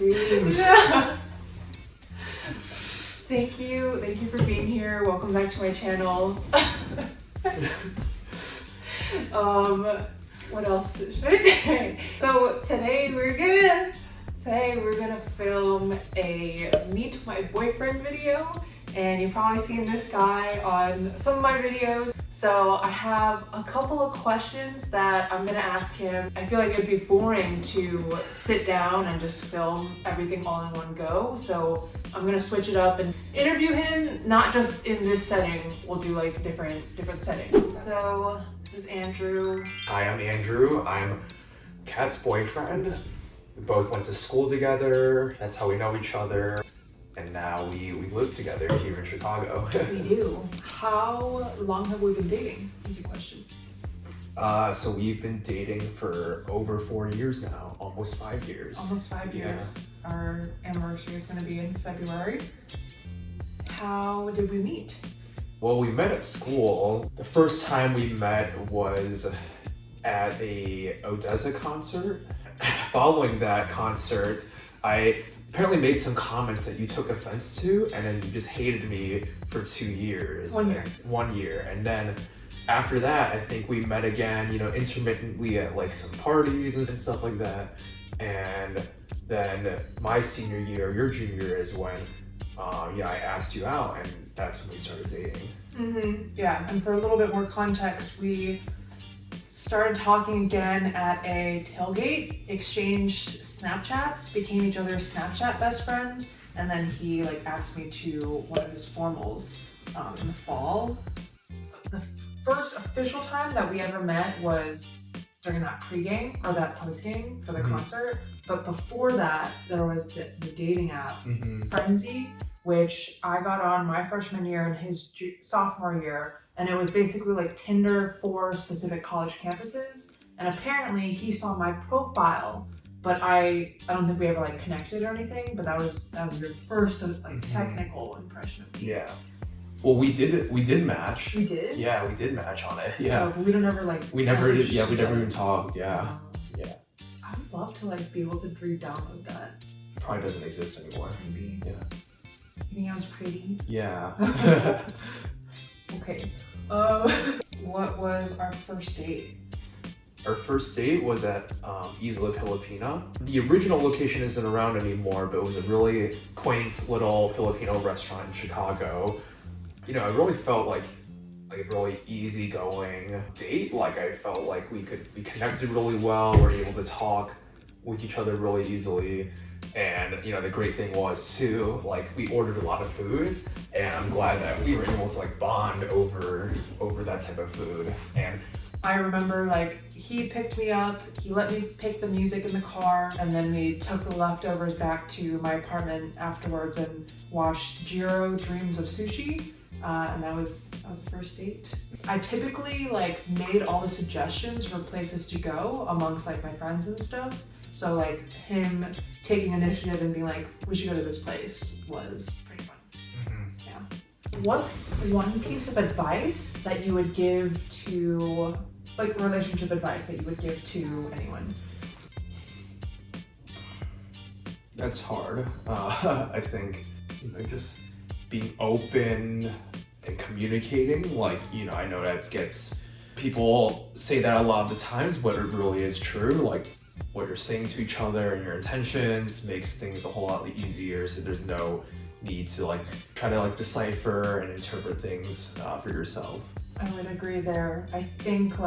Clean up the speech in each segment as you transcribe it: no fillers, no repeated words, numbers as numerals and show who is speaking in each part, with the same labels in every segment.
Speaker 1: Yeah. Thank you for being here. Welcome back to my channel. What else should I say? So today we're gonna film a meet my boyfriend video, and you've probably seen this guy on some of my videos. So I have a couple of questions that I'm gonna ask him. I feel like it'd be boring to sit down and just film everything all in one go. So I'm gonna switch it up and interview him, not just in this setting. We'll do like different settings. So this is Andrew.
Speaker 2: Hi, I'm Andrew. I'm Kat's boyfriend. We both went to school together. That's how we know each other. And now we live together here in Chicago.
Speaker 1: We do. How long have we been dating? Easy question.
Speaker 2: So we've been dating for over 4 years now, almost 5 years.
Speaker 1: Almost 5 years. Yeah. Our anniversary is going to be in February. How did we meet?
Speaker 2: Well, we met at school. The first time we met was at a Odessa concert. Following that concert, I apparently made some comments that you took offense to, and then you just hated me for 2 years.
Speaker 1: 1 year.
Speaker 2: 1 year. And then after that, I think we met again, intermittently at like some parties and stuff like that. And then my senior year, your junior year is when I asked you out, and that's when we started dating.
Speaker 1: Mm-hmm. Yeah, and for a little bit more context, we started talking again at a tailgate, exchanged Snapchats, became each other's Snapchat best friend, and then he asked me to one of his formals in the fall. The first official time that we ever met was during that pregame or that postgame for the concert. But before that, there was the dating app, Frenzy, which I got on my freshman year and his sophomore year. And it was basically like Tinder for specific college campuses. And apparently he saw my profile, but I don't think we ever connected or anything, but that was your first technical impression of me.
Speaker 2: Yeah. Well, we did match.
Speaker 1: We did?
Speaker 2: Yeah, we did match on it. Yeah.
Speaker 1: No, but we don't ever
Speaker 2: we never did. Yeah, we never even talked. Yeah. Yeah.
Speaker 1: I would love to be able to re-download that.
Speaker 2: Probably doesn't exist anymore.
Speaker 1: Maybe.
Speaker 2: Yeah.
Speaker 1: You think I was pretty?
Speaker 2: Yeah.
Speaker 1: Okay. What was our first date?
Speaker 2: Our first date was at Isla Filipina. The original location isn't around anymore, but it was a really quaint little Filipino restaurant in Chicago. It really felt like a really easygoing date. I felt like we connected really well. We were able to talk with each other really easily. And the great thing was too, we ordered a lot of food, and I'm glad that we were able to bond over that type of food. And
Speaker 1: I remember he picked me up, he let me pick the music in the car, and then we took the leftovers back to my apartment afterwards and watched Jiro Dreams of Sushi. And that was the first date. I typically made all the suggestions for places to go amongst my friends and stuff. So him taking initiative and being we should go to this place was pretty fun. Yeah. What's one piece of advice that you would give to, relationship advice that you would give to anyone?
Speaker 2: That's hard. I think, just being open and communicating. I know that people say that a lot of the times, but it really is true. What you're saying to each other and your intentions makes things a whole lot easier, so there's no need to try to decipher and interpret things for yourself.
Speaker 1: I would agree there. I think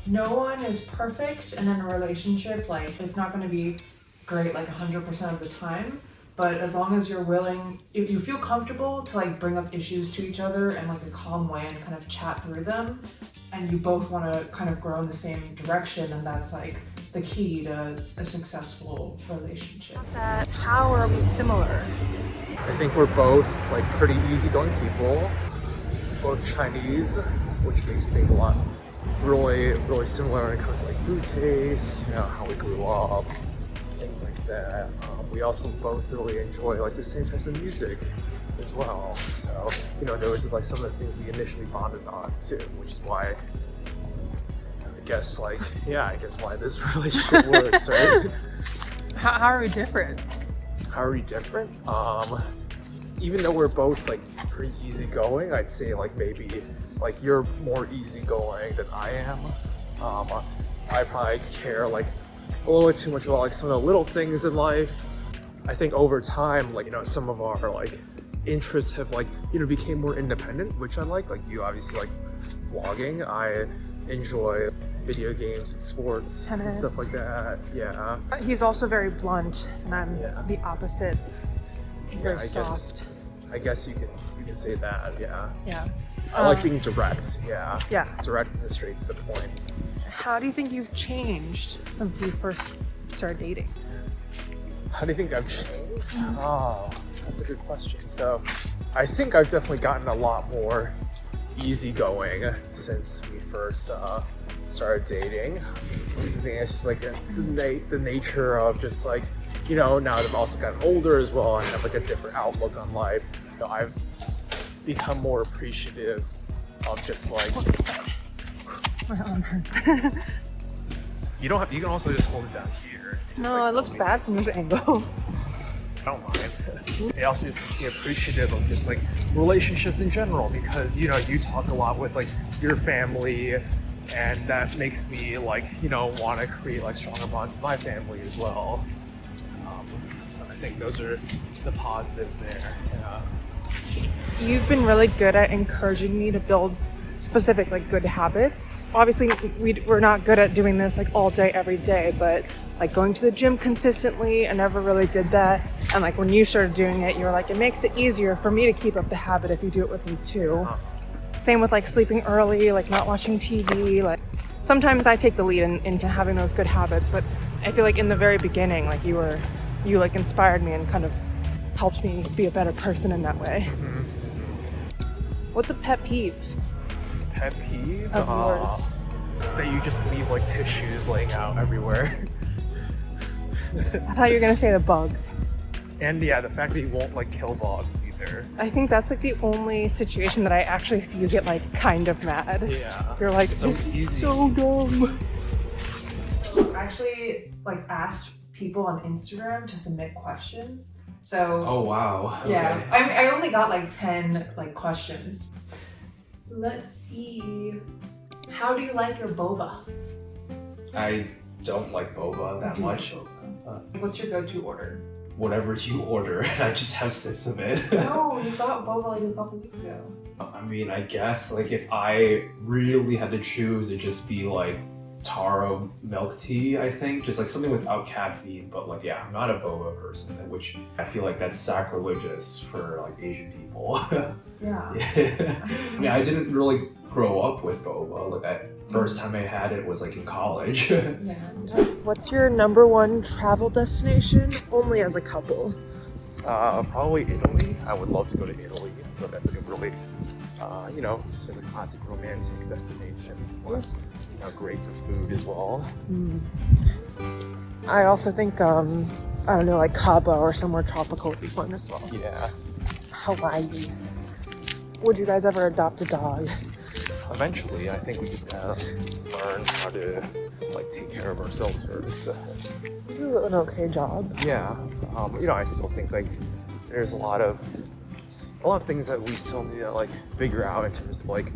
Speaker 1: no one is perfect, and in a relationship it's not going to be great 100% of the time, but as long as you're willing, if you feel comfortable to bring up issues to each other in a calm way and kind of chat through them, and you both want to kind of grow in the same direction, and that's the key to a successful relationship.
Speaker 3: How are we similar?
Speaker 2: I think we're both pretty easygoing people, both Chinese, which makes things a lot really similar when it comes to food taste, how we grew up, things like that. We also both really enjoy the same types of music as well. So, there was some of the things we initially bonded on too, which is why I guess why this relationship works, right?
Speaker 3: How are we different?
Speaker 2: How are we different? Even though we're both like pretty easygoing, I'd say like maybe like you're more easygoing than I am. I probably care like a little bit too much about like some of the little things in life. I think over time, like, you know, some of our like interests have like, you know, became more independent, which I like. Like you obviously like vlogging. I enjoy video games and sports
Speaker 3: Tennis.
Speaker 2: and stuff like that. Yeah.
Speaker 3: He's also very blunt, and I'm
Speaker 2: Yeah.
Speaker 3: the opposite. Very
Speaker 2: I
Speaker 3: soft.
Speaker 2: guess you can say that. Yeah.
Speaker 3: Yeah.
Speaker 2: I like being direct. Yeah.
Speaker 3: Yeah.
Speaker 2: Direct and straight to the point.
Speaker 3: How do you think you've changed since you first started dating?
Speaker 2: How do you think I've changed? Oh, that's a good question. So, I think I've definitely gotten a lot more easygoing since we first started dating. I think it's just like the nature of just like, you know, now that I've also gotten older as well, I have like a different outlook on life. You know, I've become more appreciative of just like.
Speaker 3: My arm hurts.
Speaker 2: You can also just hold it down here. Just,
Speaker 3: No,
Speaker 2: like,
Speaker 3: it looks
Speaker 2: me.
Speaker 3: bad from this angle.
Speaker 2: I don't mind. It also just makes me appreciative of just like relationships in general, because you know you talk a lot with like your family, and that makes me like, you know, want to create like stronger bonds with my family as well. So I think those are the positives there. Yeah.
Speaker 3: You've been really good at encouraging me to build specific like good habits. Obviously we're not good at doing this like all day every day, but like going to the gym consistently, I never really did that. And like when you started doing it, you were like, it makes it easier for me to keep up the habit if you do it with me too. Same with like sleeping early, like not watching TV. Like sometimes I take the lead into having those good habits, but I feel like in the very beginning, like you like inspired me and kind of helped me be a better person in that way.
Speaker 2: Mm-hmm.
Speaker 3: What's a pet peeve
Speaker 2: Pet peeve
Speaker 3: of yours?
Speaker 2: that you just leave like tissues laying out everywhere.
Speaker 3: I thought you were gonna say the bugs.
Speaker 2: And yeah, the fact that you won't like kill bugs either.
Speaker 3: I think that's like the only situation that I actually see you get like kind of mad.
Speaker 2: Yeah.
Speaker 3: You're like,
Speaker 2: So
Speaker 3: this is
Speaker 2: easy.
Speaker 3: so dumb.
Speaker 1: I actually like asked people on Instagram to submit questions. So
Speaker 2: Oh wow.
Speaker 1: yeah,
Speaker 2: Okay.
Speaker 1: I only got like 10 like questions. Let's see. How do you like your boba?
Speaker 2: I don't like boba that
Speaker 1: Do you like
Speaker 2: much.
Speaker 1: boba? What's your go-to order?
Speaker 2: Whatever you order, I just have sips of it.
Speaker 1: No, you got boba like a couple weeks ago.
Speaker 2: I mean, I guess like if I really had to choose, it'd just be like taro milk tea, I think. Just like something without caffeine, but like, yeah, I'm not a boba person, which I feel like that's sacrilegious for like Asian people.
Speaker 1: Yeah.
Speaker 2: Yeah. I mean, I didn't really grow up with boba. Like, that first time I had it was like in college.
Speaker 1: Yeah.
Speaker 3: What's your number one travel destination? Only as a couple.
Speaker 2: Probably Italy. I would love to go to Italy, but that's like a really, you know, it's a classic romantic destination. Plus, you know, great for food as well.
Speaker 3: I also think, I don't know, like Cabo or somewhere tropical would be fun as well.
Speaker 2: Yeah.
Speaker 3: Hawaii. Would you guys ever adopt a dog?
Speaker 2: Eventually, I think we just gotta learn how to like take care of ourselves first.
Speaker 3: You do an okay job.
Speaker 2: Yeah. You know, I still think like there's a lot of things that we still need to like figure out in terms of like,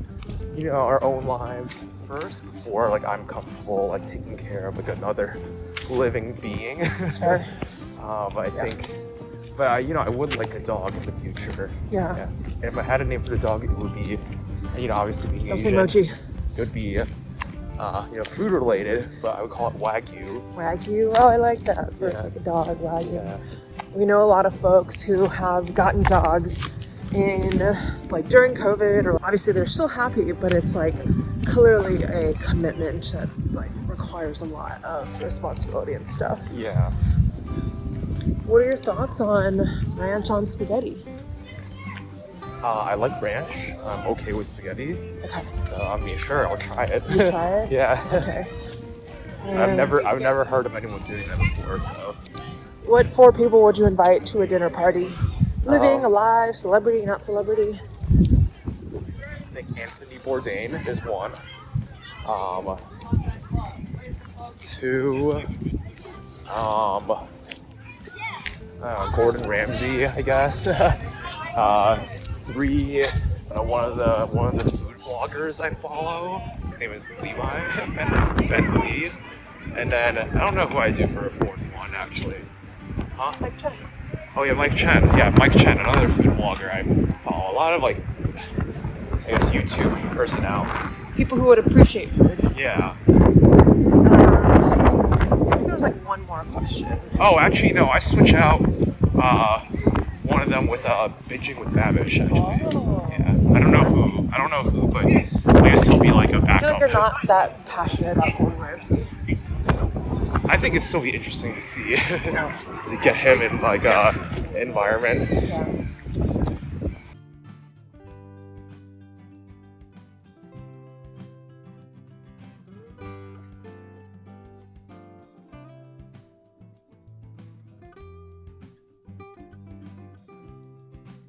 Speaker 2: you know, our own lives first before like I'm comfortable like taking care of like another living being.
Speaker 3: Sure.
Speaker 2: I think, but you know, I would like a dog in the future.
Speaker 3: Yeah.
Speaker 2: And if I had a name for the dog, it would be, you know, obviously being
Speaker 3: Don't say
Speaker 2: Asian,
Speaker 3: mochi.
Speaker 2: it would be, you know, food related, but I would call it Wagyu.
Speaker 3: Wagyu. Oh, I like that for
Speaker 2: Yeah.
Speaker 3: like a dog. Wagyu.
Speaker 2: Yeah.
Speaker 3: We know a lot of folks who have gotten dogs in like during COVID, or obviously they're still happy, but it's like clearly a commitment that like requires a lot of responsibility and stuff.
Speaker 2: Yeah.
Speaker 3: What are your thoughts on ranch on spaghetti?
Speaker 2: I like ranch. I'm okay with spaghetti.
Speaker 3: Okay.
Speaker 2: So I mean, sure, I'll try it.
Speaker 3: You try it?
Speaker 2: Yeah.
Speaker 3: Okay.
Speaker 2: I've
Speaker 3: And
Speaker 2: never heard of anyone doing that before. So
Speaker 3: what 4 people would you invite to a dinner party? Living, alive, celebrity, not celebrity?
Speaker 2: I think Anthony Bourdain is one. 2. Gordon Ramsay, I guess. 3, one of the food vloggers I follow. His name is Levi, Ben Lee. And then I don't know who I do for a 4th one actually. Huh?
Speaker 3: Mike Chen.
Speaker 2: Oh yeah, Mike Chen. Yeah, Mike Chen, another food vlogger I follow. A lot of like, I guess YouTube personalities.
Speaker 3: People who would appreciate food.
Speaker 2: Yeah.
Speaker 3: I think there was like one more question.
Speaker 2: Oh, actually no, I switch out one of them with binging with Babish actually.
Speaker 3: Oh.
Speaker 2: Yeah. I don't know who, but I guess he'll be like a
Speaker 3: I
Speaker 2: backup.
Speaker 3: feel like you're not that passionate about Gordon Ramsay.
Speaker 2: I think it'd still be interesting to see to get him in like environment.
Speaker 3: Yeah.